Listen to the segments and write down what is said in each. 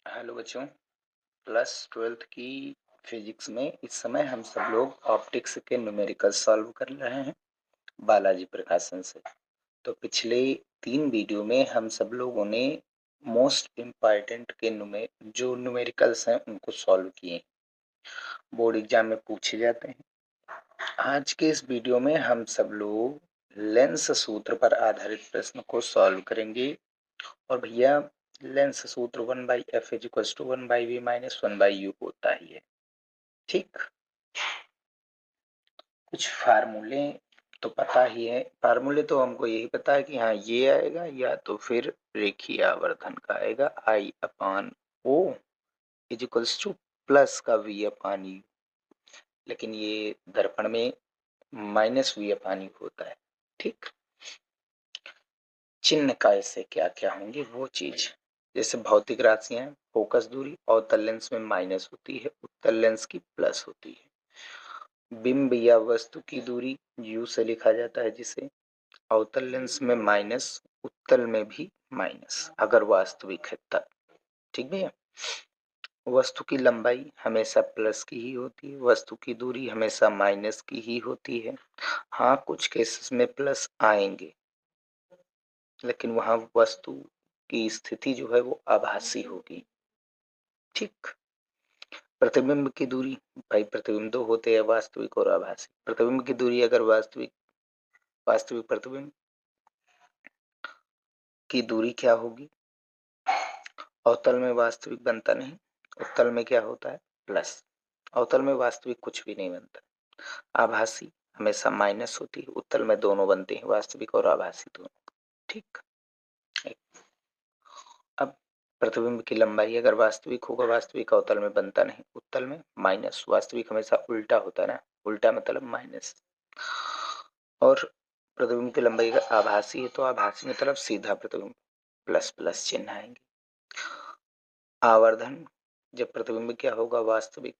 Hello बच्चों, class 12th की physics में इस समय हम सब लोग ऑप्टिक्स के न्यूमेरिकल सॉल्व कर रहे हैं बालाजी प्रकाशन से। तो पिछले 3 वीडियो में हम सब लोगों ने मोस्ट इम्पॉर्टेंट के जो न्यूमेरिकल्स हैं उनको सॉल्व किए, बोर्ड एग्जाम में पूछे जाते हैं। आज के इस वीडियो में हम सब लोग लेंस सूत्र पर आधारित प्रश्न को सॉल्व करेंगे। और भैया लेंस सूत्र 1/f equals to 1/v minus 1/u होता ही है। ठीक, कुछ फार्मूले तो पता ही है। फार्मूले तो हमको यही पता है कि हाँ ये आएगा, या तो फिर रेखीय आवर्धन का आएगा I/O इक्वल्स टू प्लस का v/u, लेकिन ये दर्पण में माइनस v/u होता है। ठीक, चिन्ह का ऐसे क्या क्या होंगे वो चीज, जैसे भौतिक राशियां, फोकस दूरी अवतल लेंस में माइनस होती है, उत्तल लेंस की प्लस होती है। बिंब या वस्तु की दूरी u से लिखा जाता है, जिसे अवतल लेंस में माइनस, उत्तल में भी माइनस अगर वास्तविक है तब। ठीक भैया, वस्तु की लंबाई हमेशा प्लस की ही होती है, वस्तु की दूरी हमेशा माइनस की ही होती है। हाँ, कुछ केसेस में प्लस आएंगे, लेकिन वहां वस्तु की स्थिति जो है वो आभासी होगी। ठीक, प्रतिबिंब की दूरी, भाई प्रतिबिंब दो होते हैं, वास्तविक और आभासी। प्रतिबिंब की दूरी अगर वास्तविक प्रतिबिंब की दूरी क्या होगी, अवतल में वास्तविक बनता नहीं, उत्तल में क्या होता है प्लस, अवतल में वास्तविक कुछ भी नहीं बनता। आभासी हमेशा माइनस होती है, उत्तल में दोनों बनते हैं, वास्तविक और आभासी दोनों। ठीक, अब प्रतिबिंब की लंबाई अगर वास्तविक होगा, वास्तविक अवतल में बनता नहीं, उत्तल में माइनस, वास्तविक हमेशा उल्टा होता है ना, उल्टा मतलब माइनस। और प्रतिबिंब की लंबाई अगर आभासी है तो आभासी मतलब सीधा प्रतिबिंब, प्लस प्लस चिन्ह आएंगे। आवर्धन, जब प्रतिबिंब क्या होगा वास्तविक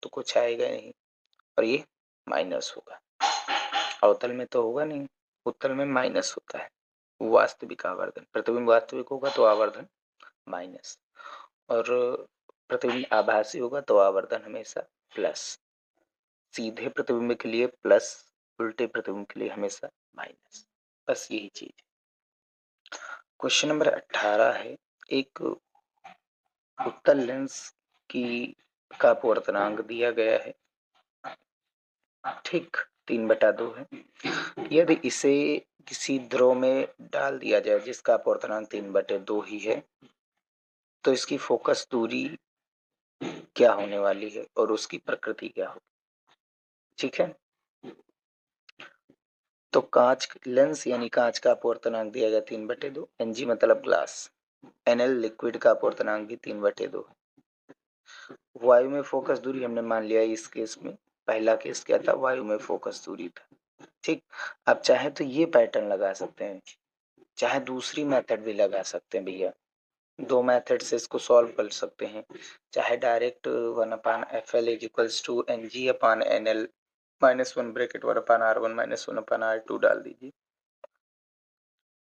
तो कुछ आएगा नहीं, और ये माइनस होगा। अवतल में तो होगा नहीं, उत्तल में माइनस होता है, वास्तविक आवर्धन। प्रतिबिंब वास्तविक होगा तो आवर्धन माइनस, और प्रतिबिंब आभासी होगा तो आवर्धन हमेशा प्लस। सीधे प्रतिबिंब के लिए प्लस, उल्टे प्रतिबिंब के लिए हमेशा माइनस, बस यही चीज। क्वेश्चन नंबर 18 है, एक उत्तल लेंस की का अपवर्तनांक दिया गया है। ठीक, 3/2 है। यदि इसे किसी द्रव में डाल दिया जाए जिसका अपवर्तनांक 3/2 ही है, तो इसकी फोकस दूरी क्या होने वाली है और उसकी प्रकृति क्या होगी। ठीक है, तो कांच लेंस यानी कांच का अपवर्तनांक दिया गया 3/2, Ng मतलब ग्लास, Nl लिक्विड का अपवर्तनांक भी 3/2 है। वायु में फोकस दूरी हमने मान लिया इस केस में, पहला केस क्या था, वायु में फोकस दूरी था। ठीक, अब चाहे तो ये पैटर्न लगा सकते हैं, चाहे दूसरी मेथड भी लगा सकते हैं भैया, दो मेथड से इसको सॉल्व कर सकते हैं। चाहे direct 1/FL equals to Ng/NL -1 bracket 1/R1 -1/R2 डाल दीजिए,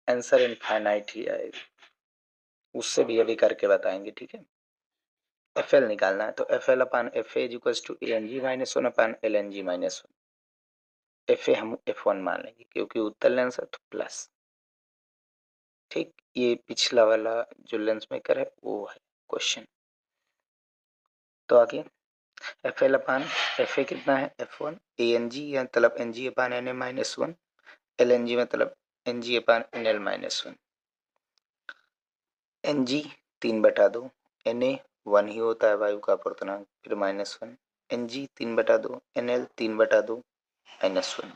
आंसर इनफाइनाइट ही आएगा। उससे भी अभी करके बताएंगे। ठीक है, FL निकालना है तो FL/FA equals to Ang -1/LNg -1। FA हम F1 मान लेंगे क्योंकि उत्तल लेंस है तो प्लस। ठीक, ये पिछला वाला जो लेंस मेकर है वो है क्वेश्चन। तो आगे FL/FA कितना है, F1, Ang मतलब Ng/Na -1, LNg मतलब Ng/NL -1। Ng 3/2, Na 1 ही होता है वायु का अपवर्तनांक, फिर -1, Ng 3/2, NL 3/2 -1।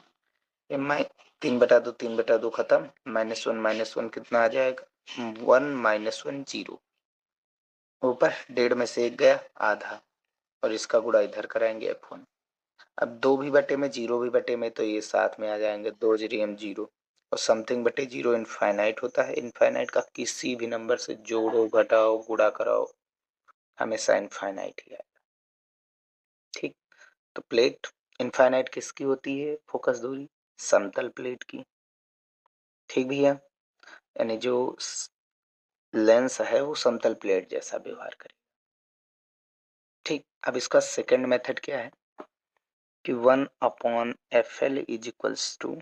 Mi 3/2 3/2 खत्म, -1 कितना आ जाएगा, 1 -1 0, ऊपर 1.5 में से 1 गया आधा, और इसका गुणा इधर कराएंगे F1। अब 2 भी बटे में 0 भी बटे में तो ये साथ में आ जाएंगे, 2 जीरो 0, और समथिंग बटे 0 इनफाइनाइट होता है। इनफाइनाइट का किसी भी नंबर से जोड़ो घटाओ गुणा कराओ हमेशा इनफाइनाइट ही आएगा। ठीक, तो प्लेट इनफाइनाइट किसकी होती है, फोकस दूरी समतल प्लेट की। ठीक भैया, यानी जो लेंस है वो समतल प्लेट जैसा व्यवहार करेगा। ठीक, अब इसका सेकंड मेथड क्या है कि 1/FL is equals to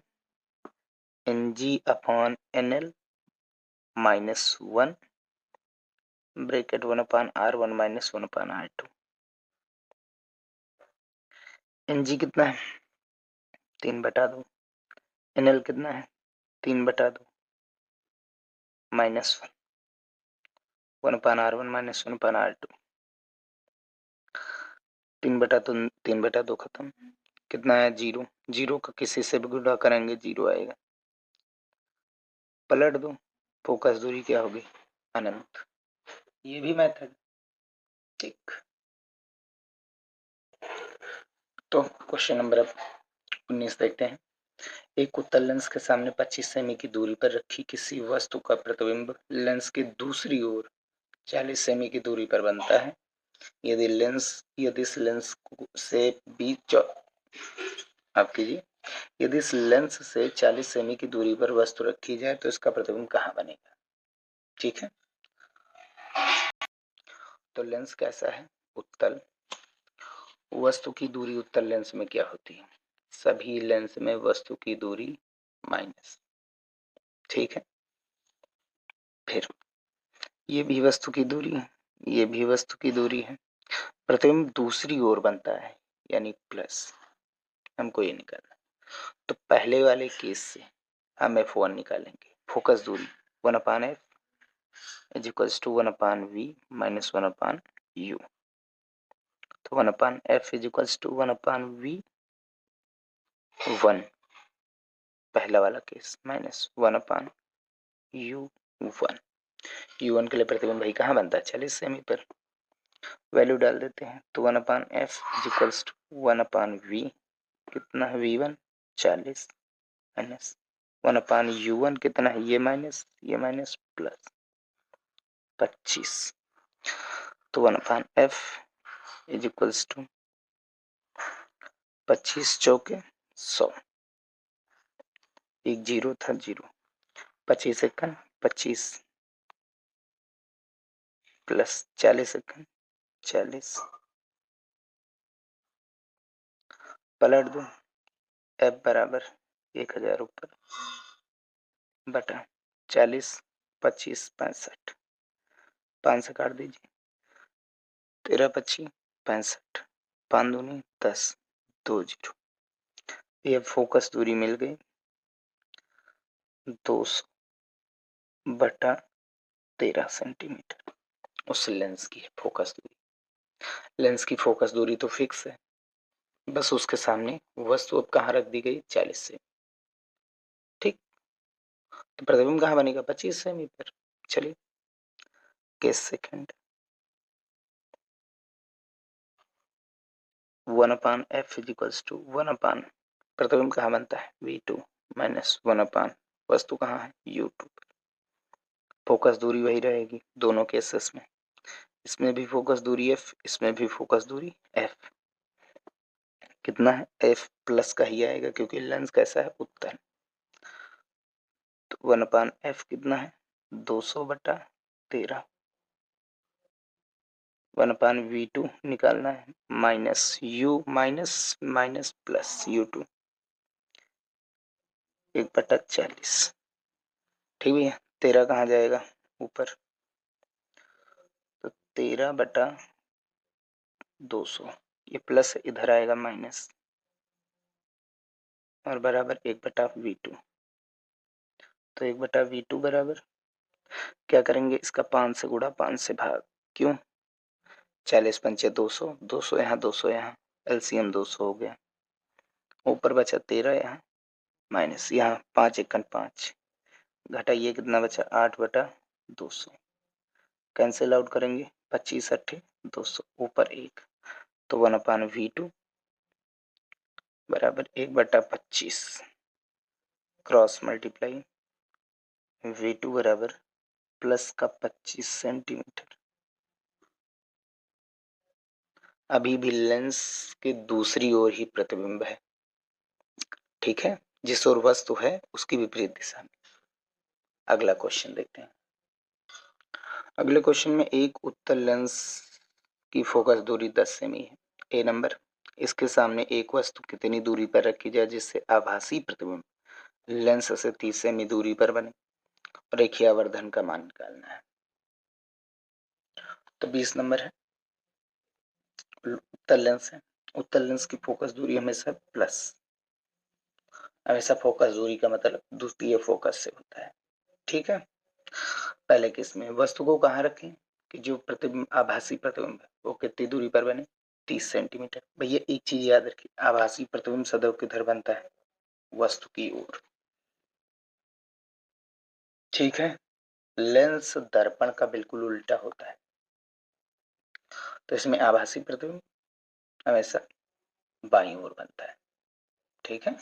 NG/NL -1 bracket 1/R1 - 1/R2। NG कितना है 3/2, NL कितना है 3/2 -1 1/R1 - 1/R2। 3/2 खत्म, कितना है 0, 0 का किसी से भी गुणा करेंगे 0 आएगा। पलट दो, फोकस दूरी क्या होगी अनंत। ये भी मेथड ठीक। तो क्वेश्चन नंबर 19 देखते हैं। एक उत्तल लेंस के सामने 25 सेमी की दूरी पर रखी किसी वस्तु का प्रतिबिंब लेंस की दूसरी ओर 40 सेमी की दूरी पर बनता है। यदि इस लेंस से बीच आप कीजिए, यदि इस लेंस से 40 सेमी की दूरी पर वस्तु रखी जाए तो इसका प्रतिबिंब कहाँ बनेगा। ठीक है, तो लेंस कैसा है उत्तल, वस्तु की दूरी उत्तल लेंस में क्या होती है, सभी लेंस में वस्तु की दूरी माइनस। ठीक है, फिर ये भी वस्तु की दूरी है, ये भी वस्तु की दूरी है, प्रतिबिंब दूसरी ओर बनता है यानी प्लस, हमको ये निकालना। तो पहले वाले केस से हम F1 निकालेंगे, फोकस दूरी 1/F is equals to 1/V - 1/U। तो 1/F is equals to 1/V 1 पहला वाला केस माइनस 1/U 1। U1 के लिए प्रतिबिंब भाई कहाँ बनता है 40 सेमी पर, वैल्यू डाल देते हैं। तो 1/F is equals to 1/V कितना है V1 40 माइनस 1/U1 कितना है ये माइनस प्लस 25। तो 1/F इज इक्वल्स टू 25 चौके 100, एक जीरो था 0, 25 सेकंड 25 प्लस 40 सेकंड 40, पलट दो, F बराबर 1000 ऊपर बटा 40 25 65, 5 से काट दीजिए, 13 25 65, 5 दूनी 10 2 0। ये फोकस दूरी मिल गई 200/13 सेंटीमीटर उस लेंस की फोकस दूरी। लेंस की फोकस दूरी तो फिक्स है, बस उसके सामने वस्तु अब कहाँ रख दी गई 40 से। ठीक, तो प्रतिबिंब कहाँ बनेगा 25 सेमी पर। चलिए case second 1/F is equals to 1/, प्रतिबिंब कहाँ बनता है V2 माइनस 1/, वस्तु कहाँ है U2। फोकस दूरी वही रहेगी दोनों केसेस में, इसमें भी फोकस दूरी F, इसमें भी फोकस दूरी F। कितना है F प्लस का ही आएगा क्योंकि लेंस कैसा है उत्तल। तो 1/F कितना है 200/13, 1/V2 निकालना है minus U minus plus U2 1/40। ठीक भैया, 13 कहाँ जाएगा ऊपर, तो 13/200, ये प्लस इधर आएगा माइनस और बराबर 1/V2। तो 1/V2 बराबर क्या करेंगे, इसका 5 से गुणा 5 से भाग, क्यों 40 पंचे 200, 200 यहाँ 200 यहाँ, LCM 200 हो गया, ऊपर बचा 13 यहाँ माइनस यहाँ 5 एकन 5, घटाइए कितना बचा 8/200, कैंसिल आउट करेंगे 25 8 200 ऊपर 1, तो 1/V2 बराबर 1/25 क्रॉस मल्टीप्लाई V2 बराबर प्लस का 25 सेंटीमीटर। अभी भी लेंस के दूसरी ओर ही प्रतिबिंब है, ठीक है, जिस ओर वस्तु है उसकी विपरीत दिशा में। अगला क्वेश्चन देखते हैं। अगले क्वेश्चन में एक उत्तल लेंस की फोकस दूरी 10 सेमी है। ए नंबर, इसके सामने एक वस्तु कितनी दूरी पर रखी जाए जिससे आभासी प्रतिबिंब लेंस से 30 सेमी दूरी पर बने। रेखीय आवर्धन का मान निकालना है। तो 20 नंबर है, उत्तल लेंस है। उत्तल लेंस की फोकस दूरी हमेशा प्लस, हमेशा फोकस दूरी का मतलब द्वितीय फोकस से होता है। ठीक है। पहले केस में वस्तु को कहाँ रखें कि जो प्रतिबिंब आभासी प्रतिबिंब है वो कितनी दूरी पर बने, 30 सेंटीमीटर। भैया एक चीज याद रखिए, आभासी प्रतिबिंब सदैव किधर बनता है, वस्तु की ओर। ठीक है। लेंस दर्पण का बिल्कुल उल्टा होता है, तो इसमें आभासी प्रतिबिंब हमेशा बाईं ओर बनता है। ठीक है।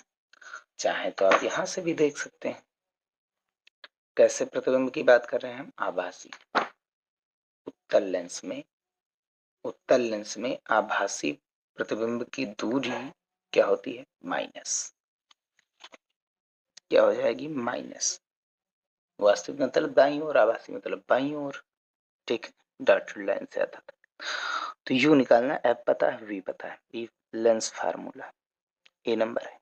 चाहे तो आप यहां से भी देख सकते हैं। कैसे प्रतिबिंब की बात कर रहे हैं हम, आभासी। उत्तल लेंस में, उत्तल लेंस में आभासी प्रतिबिंब की दूरी क्या होती है, माइनस। क्या हो जाएगी, माइनस। वास्तविक मतलब दाईं ओर, आभासी मतलब बाईं ओर। ठीक है, डॉटेड लाइन से आता था। तो यू निकालना, एफ पता है, वी पता है, ये लेंस फार्मूला। ए नंबर है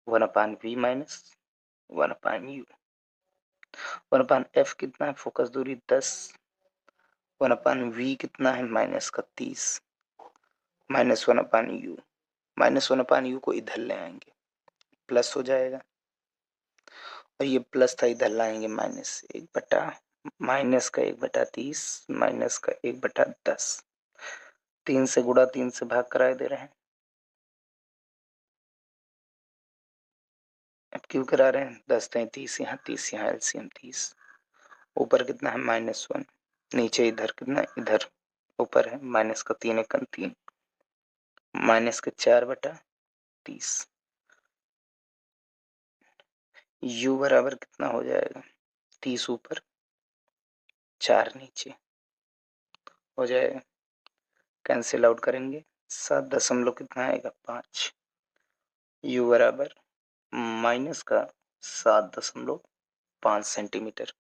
1/v माइनस 1/u। 1/f कितना है, फोकस दूरी 10। 1/v कितना है, -30 -1/u। -1/u को इधर ले आएंगे, प्लस हो जाएगा। और ये प्लस था, इधर लाएंगे माइनस, 1/, माइनस का 1/30 माइनस का 1/10। 3 से गुणा 3 से भाग कराए दे रहे हैं। अब क्यों करा रहे हैं, 10 3 30, यहाँ 30, यहाँ एलसीएम 30। ऊपर कितना है, -1। नीचे इधर कितना, इधर ऊपर है माइनस का 3 1 3, माइनस का 4/30। u बराबर कितना हो जाएगा, 30 ऊपर 4 नीचे हो जाएगा। कैंसिल आउट करेंगे, 7 दशमलव कितना आएगा, 5। u बराबर माइनस का 7.5 सेंटीमीटर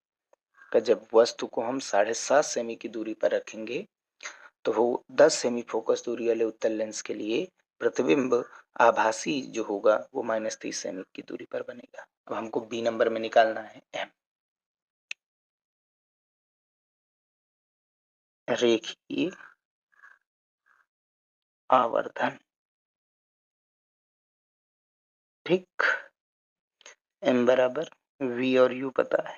का जब वस्तु को हम 7.5 सेमी की दूरी पर रखेंगे तो वो 10 सेमी फोकस दूरी वाले उत्तल लेंस के लिए प्रतिबिंब आभासी जो होगा वो -30 सेमी की दूरी पर बनेगा। अब हमको बी नंबर में निकालना है एम, रेखीय आवर्धन। ठीक, एम बराबर वी और यू पता है,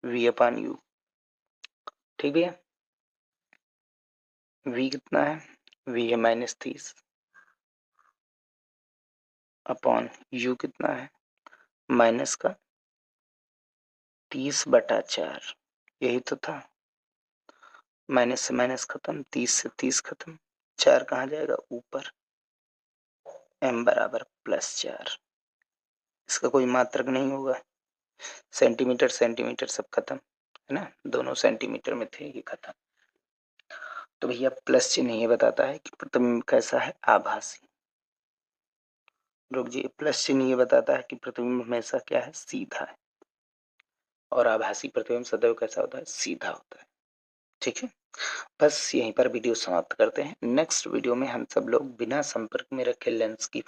v/u। ठीक भैया, v कितना है, v है -30 अपॉन u कितना है, माइनस का 30/4। यही तो था, माइनस से माइनस खत्म, 30 से 30 खत्म, 4 कहाँ जाएगा, ऊपर। m बराबर +4। इसका कोई मात्रक नहीं होगा, सेंटीमीटर सेंटीमीटर सब खत्म है ना, दोनों सेंटीमीटर में थे, ये खत्म। तो भैया प्लस चिन्ह ये बताता है कि प्रतिबिंब कैसा है, आभासी। रुक जी, प्लस चिन्ह ये बताता है कि प्रतिबिंब हमेशा क्या है, सीधा है। और आभासी प्रतिबिंब सदैव कैसा होता है, सीधा होता है। ठीक है, बस यहीं पर वीडियो समाप्त करते हैं। नेक्स्ट वीडियो में हम सब लोग बिना संपर्क में रखे लेंस की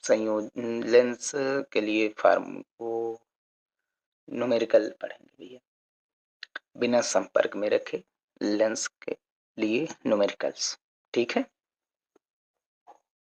संयोजन, लेंस के लिए फार्म वो न्यूमेरिकल पढ़ेंगे भैया, बिना संपर्क में रखे लेंस के लिए न्यूमेरिकल्स। ठीक है।